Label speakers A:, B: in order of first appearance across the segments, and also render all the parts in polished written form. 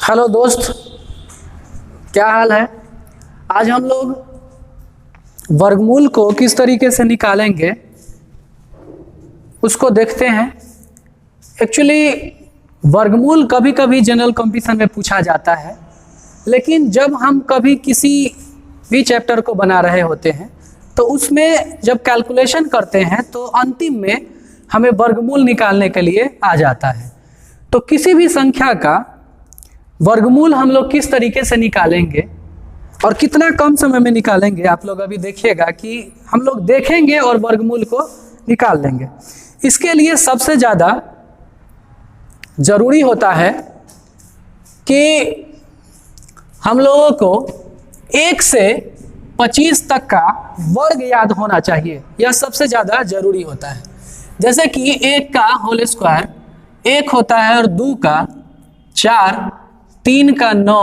A: Hello दोस्त, क्या हाल है। आज हम लोग वर्गमूल को किस तरीके से निकालेंगे उसको देखते हैं। एक्चुअली वर्गमूल कभी कभी जनरल कंपटीशन में पूछा जाता है, लेकिन जब हम कभी किसी भी चैप्टर को बना रहे होते हैं तो उसमें जब कैलकुलेशन करते हैं तो अंतिम में हमें वर्गमूल निकालने के लिए आ जाता है। तो किसी भी संख्या का वर्गमूल हम लोग किस तरीके से निकालेंगे और कितना कम समय में निकालेंगे, आप लोग अभी देखिएगा कि हम लोग देखेंगे और वर्गमूल को निकाल लेंगे। इसके लिए सबसे ज़्यादा ज़रूरी होता है कि हम लोगों को 1 से 25 तक का वर्ग याद होना चाहिए। यह सबसे ज़्यादा ज़रूरी होता है। जैसे कि 1 का होल स्क्वायर 1 होता है और 2 का 4, 3 का 9,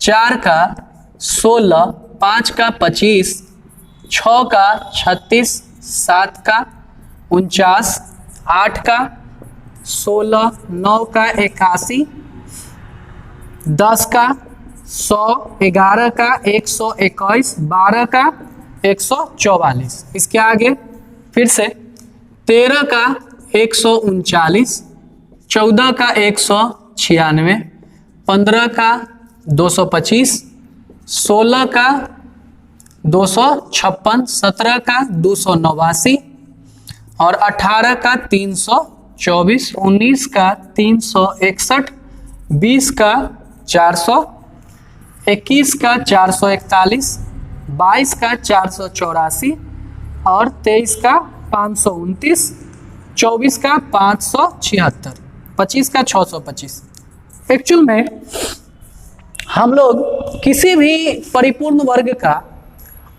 A: 4 का 16, 5 का 25, 6 का 36, 7 का 49, 8 का 16, 9 का 81, 10 का 100, 11 का 121, 12 का 144। इसके आगे फिर से 13 का 139, 14 का 196, 15 का 225, 16 का 256, 17 का 289 और 18 का 324, 19 का 361, 20 का 400, 21 का 441, 22 का 484 और 23 का 529, 24 का 576, 25 का 625। एक्चुअल में हम लोग किसी भी परिपूर्ण वर्ग का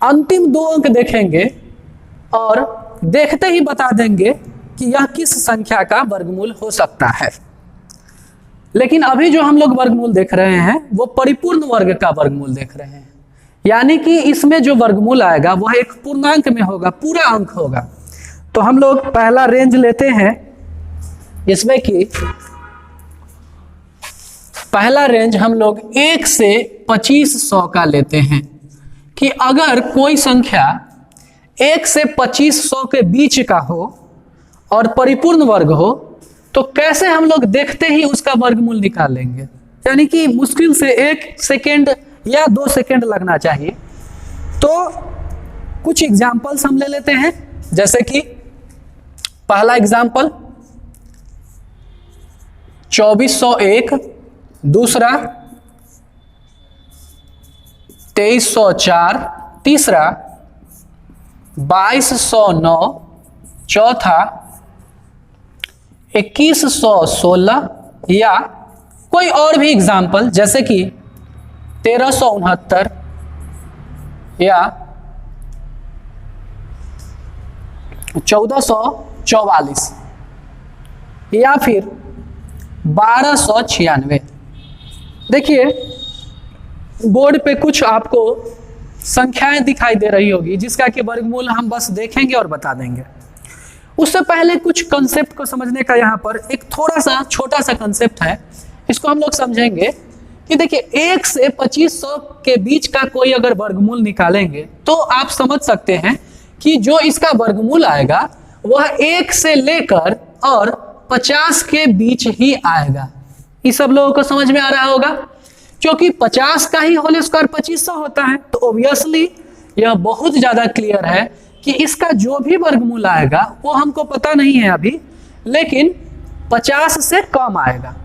A: अंतिम 2 अंक देखेंगे और देखते ही बता देंगे कि यह किस संख्या का वर्गमूल हो सकता है। लेकिन अभी जो हम लोग वर्गमूल देख रहे हैं वो परिपूर्ण वर्ग का वर्गमूल देख रहे हैं, यानी कि इसमें जो वर्गमूल आएगा वह एक पूर्णांक में होगा, पूरा अंक होगा। तो हम लोग पहला रेंज लेते हैं, इसमें कि पहला रेंज हम लोग 1 से 2500 का लेते हैं कि अगर कोई संख्या 1 से 2500 के बीच का हो और परिपूर्ण वर्ग हो तो कैसे हम लोग देखते ही उसका वर्गमूल निकालेंगे। यानी कि मुश्किल से 1 सेकेंड या 2 सेकेंड लगना चाहिए। तो कुछ एग्जाम्पल्स हम ले लेते हैं। जैसे कि पहला एग्जाम्पल 2401, दूसरा 2304, तीसरा 2209, चौथा 2116 या कोई और भी एग्जाम्पल जैसे कि 1369 या 1444 या फिर 1296। देखिए बोर्ड पे कुछ आपको संख्याएं दिखाई दे रही होगी जिसका कि वर्गमूल हम बस देखेंगे और बता देंगे। उससे पहले कुछ कंसेप्ट को समझने का यहाँ पर एक थोड़ा सा छोटा सा कंसेप्ट है, इसको हम लोग समझेंगे कि देखिए 1 से 2500 के बीच का कोई अगर वर्गमूल निकालेंगे तो आप समझ सकते हैं कि जो इसका वर्गमूल आएगा वह 1 से लेकर और 50 के बीच ही आएगा। ये सब लोगों को समझ में आ रहा होगा, क्योंकि 50 का ही होल स्क्वायर 2500 होता है। तो ऑब्वियसली यह बहुत ज्यादा क्लियर है कि इसका जो भी वर्गमूल आएगा वो हमको पता नहीं है अभी, लेकिन 50 से कम आएगा।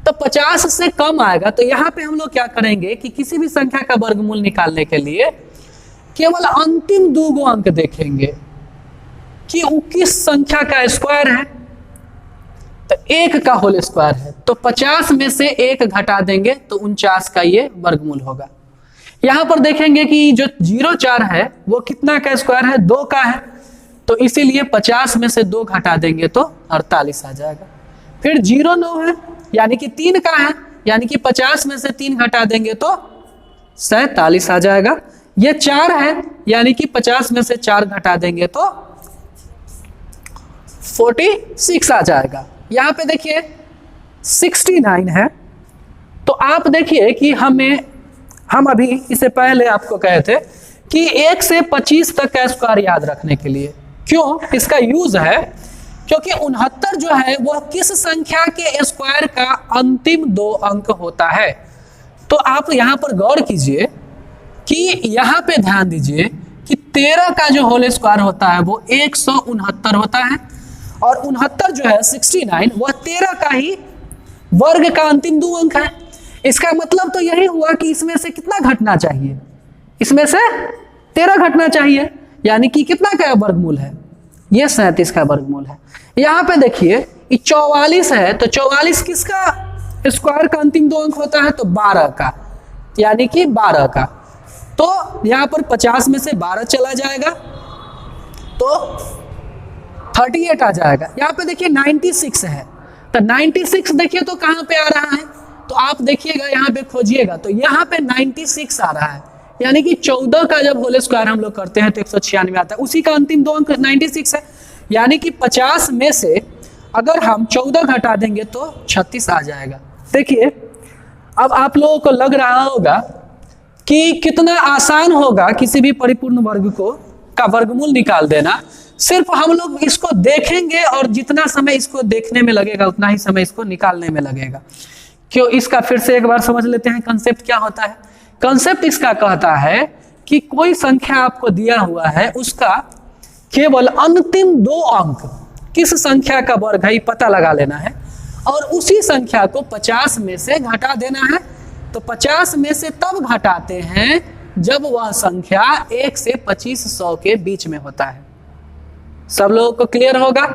A: तो 50 से कम आएगा तो यहाँ पे हम लोग क्या करेंगे कि किसी भी संख्या का वर्गमूल निकालने के लिए केवल अंतिम 2 अंक देखेंगे कि वो किस संख्या का स्क्वायर है। तो 1 का होल स्क्वायर है तो 50 में से 1 घटा देंगे तो 49 का ये वर्गमूल होगा। यहां पर देखेंगे कि जो 04 है वो कितना का स्क्वायर है, 2 का है, तो इसीलिए 50 में से 2 घटा देंगे तो 48 आ जाएगा। फिर 09 है यानी कि 3 का है, यानी कि 50 में से 3 घटा देंगे तो 47 आ जाएगा। ये 4 है यानी कि 50 में से 4 घटा देंगे तो 46 आ जाएगा। यहाँ पे देखिए 69 है तो आप देखिए कि हम अभी इससे पहले आपको कहे थे कि 1 से 25 तक का स्क्वायर याद रखने के लिए, क्यों इसका यूज है, क्योंकि 69 जो है वह किस संख्या के स्क्वायर का अंतिम 2 अंक होता है। तो आप यहां पर गौर कीजिए कि यहां पे ध्यान दीजिए कि 13 का जो होल स्क्वायर होता है वो 169 होता है, और 69 जो है 69 वह 13 का ही वर्ग का अंतिम 2 अंक है। इसका मतलब तो यही हुआ कि इसमें से कितना घटना चाहिए, इसमें से 13 घटना चाहिए, यानी कि कितना का वर्गमूल है, ये 37 का वर्गमूल है। यहां पे देखिए 44 है, तो 44 किसका स्क्वायर का अंतिम 2 अंक होता है, तो 12 का, यानी कि 12 का। तो यहां पर 50 में से 12 चला जाएगा तो 38 आ जाएगा। यहां पे देखिए 96 है, तो 96 देखिए तो कहां पे आ रहा है, तो आप देखिएगा यहां पे खोजिएगा तो यहां पे 96 आ रहा है, यानी कि 14 का जब होल स्क्वायर हम लोग करते हैं तो 196 आता है, उसी का अंतिम 2 अंक 96 है। यानी कि 50 में से अगर हम 14 घटा देंगे तो 36 आ जाएगा। देखिए अब आप लोगों को लग रहा होगा कि कितना आसान होगा किसी भी परिपूर्ण वर्ग का वर्गमूल निकाल देना। सिर्फ हम लोग इसको देखेंगे और जितना समय इसको देखने में लगेगा उतना ही समय इसको निकालने में लगेगा। क्यों, इसका फिर से एक बार समझ लेते हैं कंसेप्ट क्या होता है। कंसेप्ट इसका कहता है कि कोई संख्या आपको दिया हुआ है, उसका केवल अंतिम 2 अंक किस संख्या का वर्ग है पता लगा लेना है, और उसी संख्या को 50 में से घटा देना है। तो 50 में से तब घटाते हैं जब वह संख्या 1 से 2500 के बीच में होता है। सब लोगों को क्लियर होगा?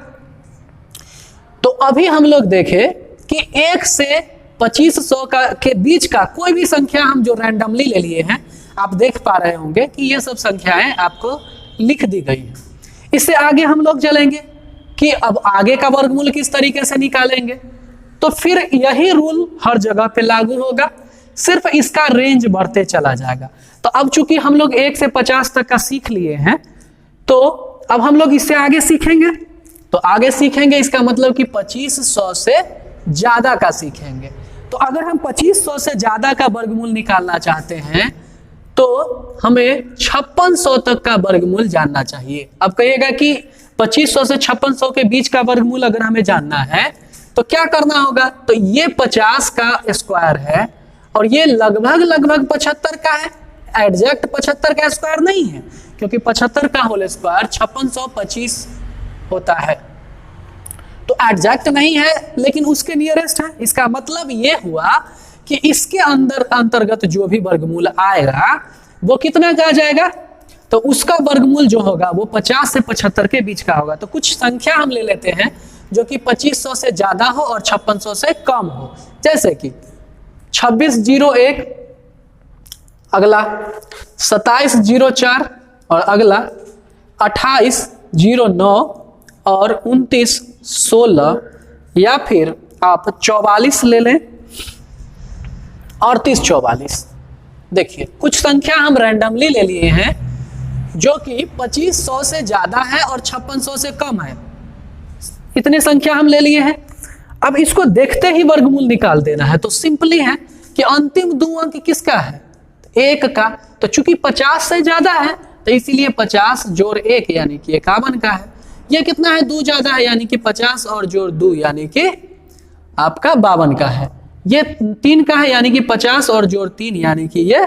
A: तो अभी हम लोग देखें कि 1 से 2500 के बीच का कोई भी संख्या हम जो रैंडमली ले लिए हैं, आप देख पा रहे होंगे कि ये सब संख्याएं आपको लिख दी गई हैं। इससे आगे हम लोग चलेंगे कि अब आगे का वर्गमूल किस तरीके से निकालेंगे, तो फिर यही रूल हर जगह पे लागू होगा, सिर्फ इसका रेंज बढ़ते चला जाएगा। तो अब चूंकि हम लोग 1 से 50 तक का सीख लिए हैं, तो अब हम लोग इससे आगे सीखेंगे। तो आगे सीखेंगे इसका मतलब कि 2500 से ज्यादा का सीखेंगे। तो अगर हम 2500 से ज्यादा का वर्गमूल निकालना चाहते हैं तो हमें 5600 तक का वर्गमूल जानना चाहिए। अब कहिएगा कि 2500 से 5600 के बीच का वर्गमूल अगर हमें जानना है तो क्या करना होगा, तो ये 50 का स्क्वायर है और ये लगभग 75 का है, एग्जैक्ट 75 का स्क्वायर नहीं है, क्योंकि 75 का होल स्क्वायर 5625 होता है। तो एग्जैक्ट नहीं है लेकिन उसके नियरेस्ट है। इसका मतलब ये हुआ कि इसके अंतर्गत जो भी वर्गमूल आएगा वो कितना का आ जाएगा, तो उसका वर्गमूल जो होगा वो 50 से 75 के बीच का होगा। तो कुछ संख्या हम ले लेते हैं जो कि 2500 से ज्यादा हो और 5600 से कम हो, जैसे कि 2601, अगला 2704, और अगला 2809 और 2916, या फिर आप 44 ले लें, 3844। देखिए कुछ संख्या हम रैंडमली ले लिए हैं जो कि 2500 से ज्यादा है और 5600 से कम है, इतने संख्या हम ले लिए हैं। अब इसको देखते ही वर्गमूल निकाल देना है। तो सिंपली है कि अंतिम 2 अंक किसका है, 1 का। तो चूंकि 50 से ज्यादा है तो इसीलिए 50 जोड़ 1 यानी कि 51 का है। ये कितना है, 2 ज्यादा है यानी कि 50 और जोड़ 2 यानी कि आपका 52 का है। ये 3 का है यानी कि 50 और जोड़ 3 यानी कि ये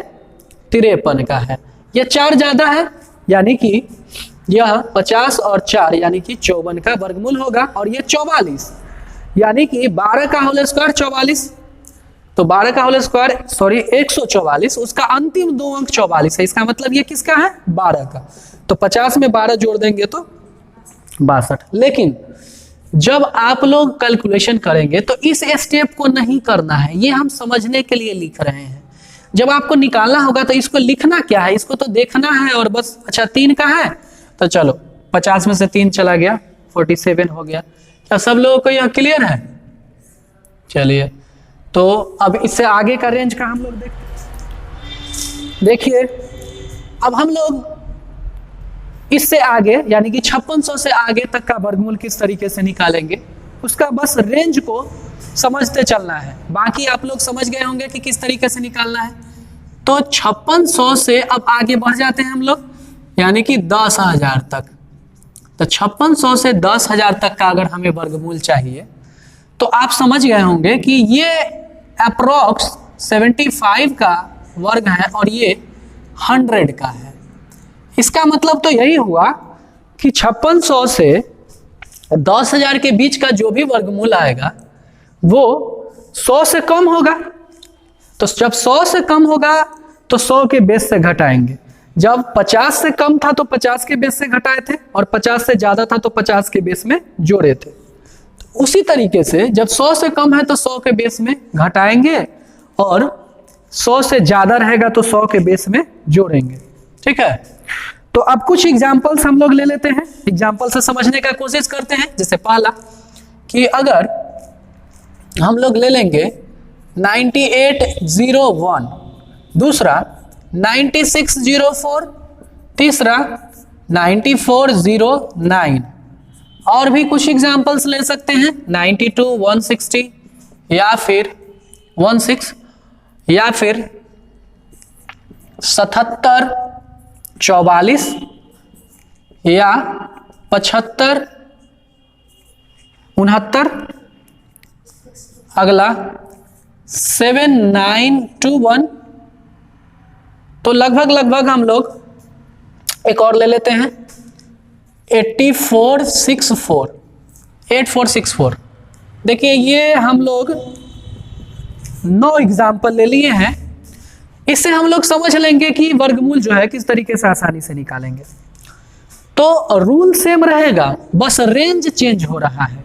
A: 53 का है। ये 4 ज्यादा है यानी कि यह 50 और 4 यानी कि 54 का वर्गमूल होगा। और ये 44 यानी कि 12 का होल स्क्वायर 44, तो 12 का होल स्क्वायर 144, उसका अंतिम 2 अंक 44 है। इसका मतलब ये किसका है, 12 का। तो 50 में 12 जोड़ देंगे तो 62। लेकिन जब आप लोग कैलकुलेशन करेंगे तो इस स्टेप को नहीं करना है, ये हम समझने के लिए लिख रहे हैं। जब आपको निकालना होगा तो इसको लिखना क्या है, इसको तो देखना है और बस। अच्छा 3 का है तो चलो 50 में से 3 चला गया, 47 हो गया। क्या सब लोगों को यह क्लियर है? चलिए तो अब इससे आगे का रेंज का हम लोग देखिए। अब हम लोग इससे आगे यानी कि 5600 से आगे तक का वर्गमूल किस तरीके से निकालेंगे, उसका बस रेंज को समझते चलना है, बाकी आप लोग समझ गए होंगे कि किस तरीके से निकालना है। तो 5600 से अब आगे बढ़ जाते हैं हम लोग, यानी कि 10,000 तक। तो 5600 से 10,000 तक का अगर हमें वर्गमूल चाहिए तो आप समझ गए होंगे कि ये अप्रोक्स 75 का वर्ग है और ये 100 का है। इसका मतलब तो यही हुआ कि 5600 से 10,000 के बीच का जो भी वर्गमूल आएगा वो 100 से कम होगा। तो जब 100 से कम होगा तो 100 के बेस से घटाएंगे। जब 50 से कम था तो 50 के बेस से घटाए थे, और 50 से ज्यादा था तो 50 के बेस में जोड़े थे। तो उसी तरीके से जब 100 से कम है तो 100 के बेस में घटाएंगे, और 100 से ज्यादा रहेगा तो 100 के बेस में जोड़ेंगे। ठीक है, तो अब कुछ एग्जाम्पल्स हम लोग ले लेते हैं, एग्जाम्पल से समझने का कोशिश करते हैं। जैसे पहला कि अगर हम लोग ले लेंगे 9801, दूसरा 9604, तीसरा 9409, और भी कुछ एग्जाम्पल्स ले सकते हैं 92,160 या फिर 16, या फिर 77,44 या 75,69, अगला 7921। तो लगभग हम लोग एक और ले लेते हैं 8464। देखिए ये हम लोग 9 एग्जाम्पल ले लिए हैं। इससे हम लोग समझ लेंगे कि वर्गमूल जो है किस तरीके से आसानी से निकालेंगे। तो रूल सेम रहेगा, बस रेंज चेंज हो रहा है,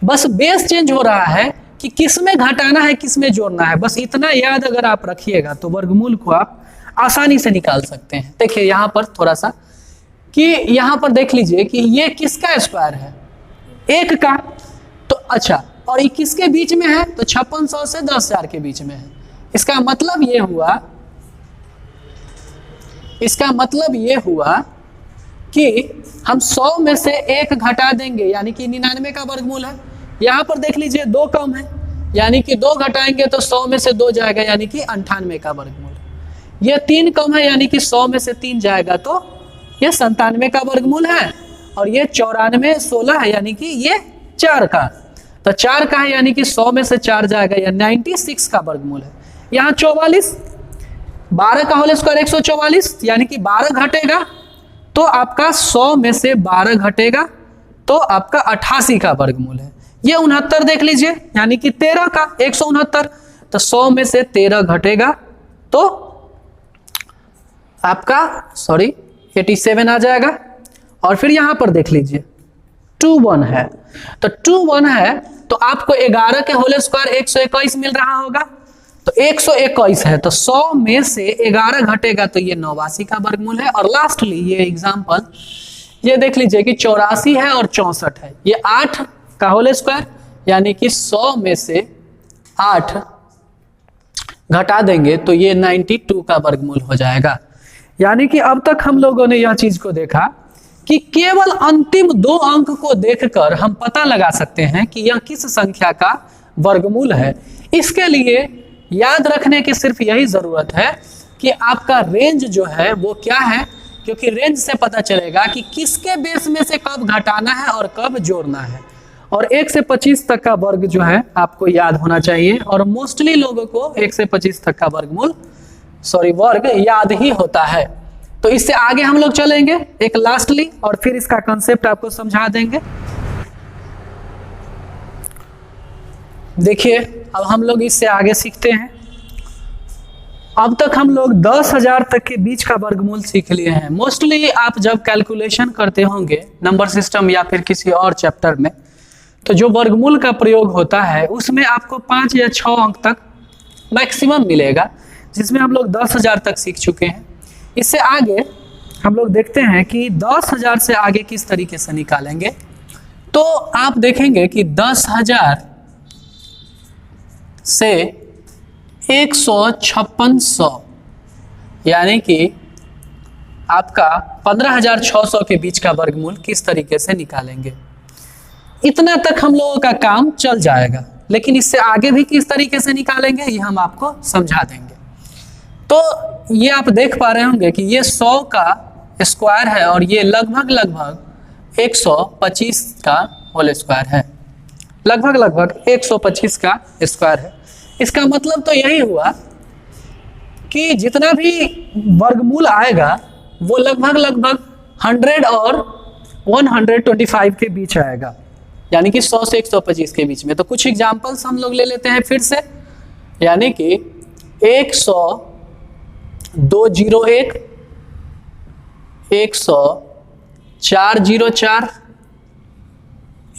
A: बस बेस चेंज हो रहा है कि किस में घटाना है किस में जोड़ना है। बस इतना याद अगर आप रखिएगा तो वर्गमूल को आप आसानी से निकाल सकते हैं। देखिए यहाँ पर थोड़ा सा कि यहाँ पर देख लीजिए कि ये किसका स्क्वायर है, 1 का। तो अच्छा, और ये किसके बीच में है, तो 5600 से 10,000 के बीच में है। इसका मतलब ये हुआ कि हम 100 में से 1 घटा देंगे, यानी कि 99 का वर्गमूल है। यहाँ पर देख लीजिए 2 कम है, यानी कि 2 घटाएंगे तो 100 में से 2 जाएगा, यानी कि 98 का वर्गमूल। ये 3 कम है, यानी कि 100 में से 3 जाएगा तो ये 97 का वर्गमूल है। और ये 94, 16 है, यानी कि ये 4 का, तो 4 का है, यानी कि 100 में से 4 जाएगा, या 96 का वर्गमूल है। यहाँ 44, 12 का होल स्क्वायर 144, यानी कि 12 घटेगा तो आपका 100 में से 12 घटेगा तो आपका 88 का वर्गमूल है। ये 69 देख लीजिए, यानी कि 13 का 169, तो 100 में से 13 घटेगा तो आपका 87 आ जाएगा। और फिर यहां पर देख लीजिए 21 है, तो 21 है तो आपको 11 के होल स्क्वायर 121 मिल रहा होगा, तो 121 है तो 100 में से 11 घटेगा तो ये 89 का वर्गमूल है। और लास्टली ये एग्जांपल ये देख लीजिए कि 84 है और 64 है, ये 8 का होल स्क्वायर, यानी कि 100 में से 8 घटा देंगे तो ये 92 का वर्गमूल हो जाएगा। यानी कि अब तक हम लोगों ने यह चीज को देखा कि केवल अंतिम 2 अंक को देखकर हम पता लगा सकते हैं कि यह किस संख्या का वर्गमूल है। इसके लिए याद रखने की सिर्फ यही जरूरत है कि आपका रेंज जो है वो क्या है, क्योंकि रेंज से पता चलेगा कि किसके बेस में से कब घटाना है और कब जोड़ना है। और 1 से 25 तक का वर्ग जो है आपको याद होना चाहिए, और मोस्टली लोगों को 1 से 25 तक का वर्ग याद ही होता है। तो इससे आगे हम लोग चलेंगे एक लास्टली, और फिर इसका कंसेप्ट आपको समझा देंगे। देखिए अब हम लोग इससे आगे सीखते हैं। अब तक हम लोग 10,000 तक के बीच का वर्गमूल सीख लिए हैं। मोस्टली आप जब कैलकुलेशन करते होंगे नंबर सिस्टम या फिर किसी और चैप्टर में, तो जो वर्गमूल का प्रयोग होता है उसमें आपको 5 या 6 अंक तक मैक्सिमम मिलेगा, जिसमें हम लोग 10,000 तक सीख चुके हैं। इससे आगे हम लोग देखते हैं कि 10,000 से आगे किस तरीके से निकालेंगे। तो आप देखेंगे कि 10,000 से 15600 यानी कि आपका 15,600 के बीच का वर्गमूल किस तरीके से निकालेंगे। इतना तक हम लोगों का काम चल जाएगा। लेकिन इससे आगे भी किस तरीके से निकालेंगे ये हम आपको समझा देंगे। तो ये आप देख पा रहे होंगे कि ये 100 का स्क्वायर है और ये लगभग 125 का होल स्क्वायर है, लगभग 125 का स्क्वायर है। इसका मतलब तो यही हुआ कि जितना भी वर्गमूल आएगा वो लगभग 100 और 125 के बीच आएगा, यानी कि 100 से 125 के बीच में। तो कुछ एग्जांपल्स हम लोग ले लेते हैं फिर से, यानी कि 100, 201, 100, 404,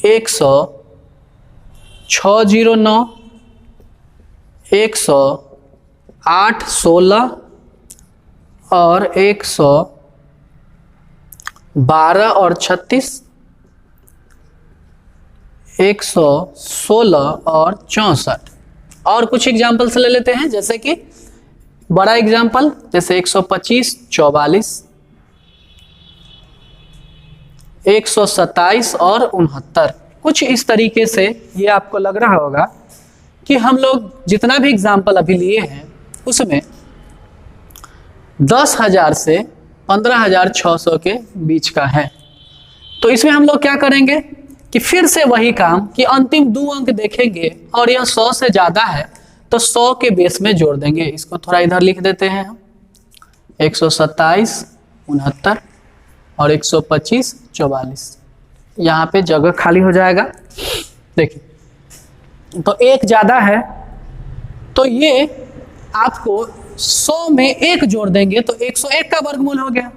A: 100, 609, 100, 816 और 112 और 36, 116 और 64। और कुछ एग्जाम्पल्स ले लेते हैं, जैसे कि बड़ा एग्जाम्पल जैसे 125, 44, 127 और 69। कुछ इस तरीके से ये आपको लग रहा होगा कि हम लोग जितना भी एग्जाम्पल अभी लिए हैं उसमें 10,000 से 15,600 के बीच का है। तो इसमें हम लोग क्या करेंगे कि फिर से वही काम कि अंतिम 2 अंक देखेंगे और यह 100 से ज़्यादा है तो 100 के बेस में जोड़ देंगे। इसको थोड़ा इधर लिख देते हैं हम, 127, 69 और 125, 44। यहाँ पे जगह खाली हो जाएगा। देखिए तो एक ज़्यादा है तो ये आपको 100 में 1 जोड़ देंगे तो 101 का वर्गमूल हो गया,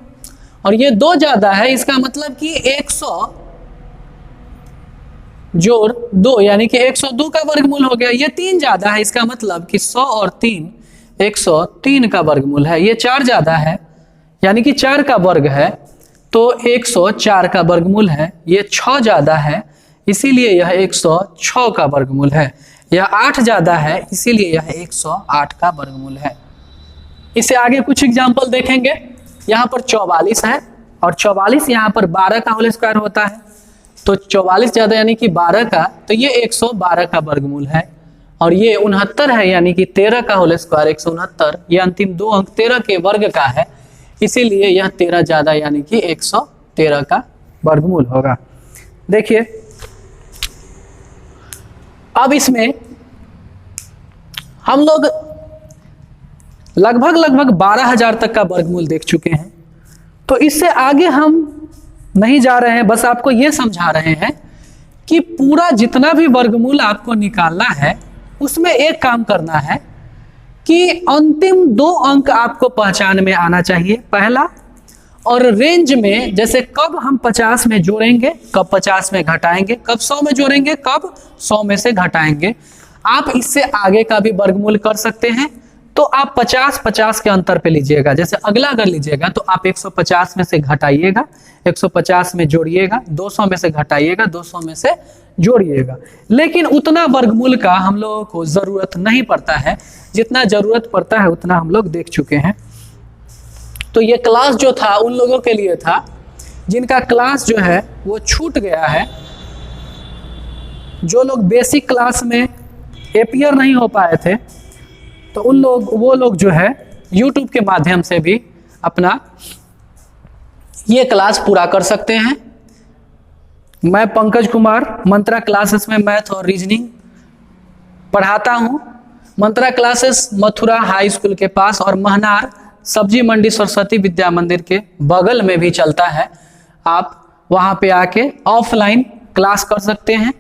A: और ये 2 ज़्यादा है, इसका मतलब कि 100 जोड़ 2 यानी कि 102 का वर्गमूल हो गया। ये 3 ज़्यादा है, इसका मतलब कि 100 और 3 103 का वर्गमूल है। ये 4 ज़्यादा है यानी कि 4 का वर्ग है तो 104 का वर्गमूल है। ये 6 ज़्यादा है इसीलिए यह 106 का वर्गमूल है। यह 8 ज़्यादा है इसीलिए यह 108 का वर्गमूल है। इससे आगे कुछ एग्जाम्पल देखेंगे। यहाँ पर 44 है और 44 यहाँ पर 12 का होल स्क्वायर होता है, तो 44 ज़्यादा यानी कि 12 का, तो ये 112 का वर्गमूल है। और ये 69 है यानी कि 13 का होल स्क्वायर 169। ये अंतिम 2 अंक 13 के वर्ग का है इसीलिए यह 13 ज़्यादा यानी कि 113 का वर्गमूल होगा। देखिए अब इसमें हम लोग लगभग 12,000 तक का वर्गमूल देख चुके हैं, तो इससे आगे हम नहीं जा रहे हैं, बस आपको यह समझा रहे हैं कि पूरा जितना भी वर्गमूल आपको निकालना है उसमें एक काम करना है कि अंतिम 2 अंक आपको पहचान में आना चाहिए, पहला, और रेंज में जैसे कब हम 50 में जोड़ेंगे, कब 50 में घटाएंगे, कब 100 में जोड़ेंगे, कब 100 में से घटाएंगे। आप इससे आगे का भी वर्गमूल कर सकते हैं, तो आप 50-50 के अंतर पे लीजिएगा। जैसे अगला अगर लीजिएगा तो आप 150 में से घटाइएगा, 150 में जोड़िएगा, 200 में से घटाइएगा, 200 में से जोड़िएगा। लेकिन उतना वर्गमूल का हम लोगों को जरूरत नहीं पड़ता है, जितना जरूरत पड़ता है उतना हम लोग देख चुके हैं। तो ये क्लास जो था उन लोगों के लिए था जिनका क्लास जो है वो छूट गया है, जो लोग बेसिक क्लास में अपीयर नहीं हो पाए थे, तो वो लोग जो है YouTube के माध्यम से भी अपना ये क्लास पूरा कर सकते हैं। मैं पंकज कुमार मंत्रा क्लासेस में मैथ और रीजनिंग पढ़ाता हूँ। मंत्रा क्लासेस मथुरा हाई स्कूल के पास और महनार सब्जी मंडी सरस्वती विद्या मंदिर के बगल में भी चलता है। आप वहाँ पे आके ऑफलाइन क्लास कर सकते हैं।